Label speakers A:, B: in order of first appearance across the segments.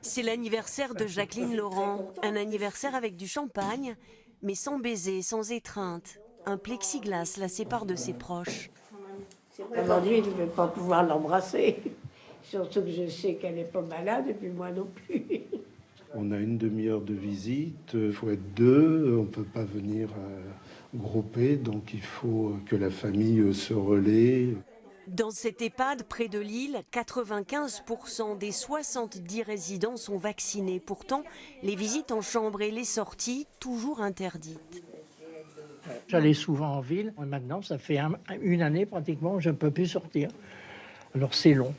A: C'est l'anniversaire de Jacqueline Laurent. Un anniversaire avec du champagne, mais sans baiser, sans étreinte. Un plexiglas la sépare de ses proches.
B: Aujourd'hui, je ne vais pas pouvoir l'embrasser. Surtout que je sais qu'elle n'est pas malade et puis moi non plus.
C: On a une demi-heure de visite, il faut être deux, on ne peut pas venir grouper, donc il faut que la famille se relaie.
A: Dans cet EHPAD près de Lille, 95% des 70 résidents sont vaccinés. Pourtant, les visites en chambre et les sorties, toujours interdites.
D: J'allais souvent en ville. Maintenant, ça fait une année pratiquement, je ne peux plus sortir. Alors c'est long,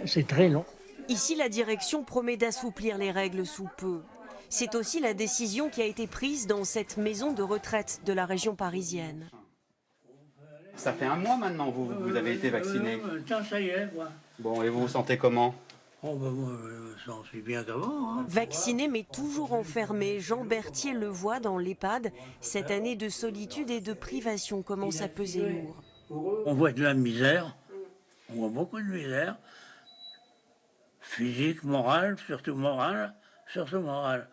D: c'est très long.
A: Ici, la direction promet d'assouplir les règles sous peu. C'est aussi la décision qui a été prise dans cette maison de retraite de la région parisienne.
E: Ça fait un mois maintenant, vous avez été vacciné.
D: Ça y est, quoi.
E: Bon, et vous vous sentez comment?
D: Oh ben moi, j'en suis bien qu'avant. Hein.
A: Vacciné mais toujours enfermé, Jean Berthier le voit dans l'EHPAD. Cette année de solitude et de privation commence à peser lourd.
D: On voit de la misère, on voit beaucoup de misère. Physique, morale, surtout morale, surtout morale.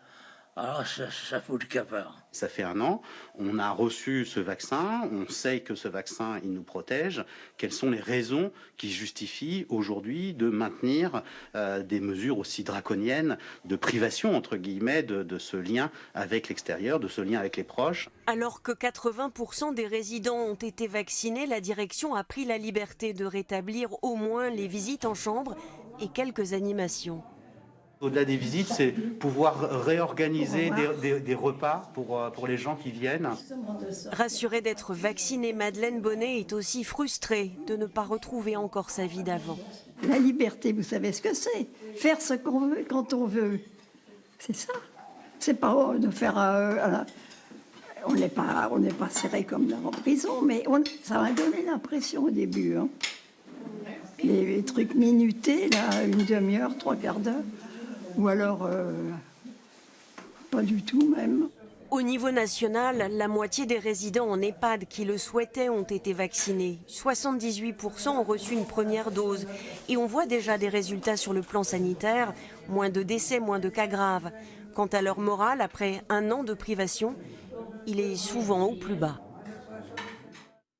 D: Alors ça fout le cafard.
E: Ça fait un an, on a reçu ce vaccin, on sait que ce vaccin, il nous protège. Quelles sont les raisons qui justifient aujourd'hui de maintenir des mesures aussi draconiennes de privation, entre guillemets, de ce lien avec l'extérieur, de ce lien avec les proches?
A: Alors que 80% des résidents ont été vaccinés, la direction a pris la liberté de rétablir au moins les visites en chambre et quelques animations.
E: Au-delà des visites, c'est pouvoir réorganiser des repas pour les gens qui viennent.
A: Rassurée d'être vaccinée, Madeleine Bonnet est aussi frustrée de ne pas retrouver encore sa vie d'avant.
F: La liberté, vous savez ce que c'est? Faire ce qu'on veut quand on veut. C'est ça. C'est pas de faire... on n'est pas serré comme en prison, mais ça m'a donné l'impression au début. Hein. Les trucs minutés, là, une demi-heure, 3/4 d'heure. Ou alors, pas du tout même.
A: Au niveau national, la moitié des résidents en EHPAD qui le souhaitaient ont été vaccinés. 78% ont reçu une première dose. Et on voit déjà des résultats sur le plan sanitaire. Moins de décès, moins de cas graves. Quant à leur morale, après un an de privation, il est souvent au plus bas.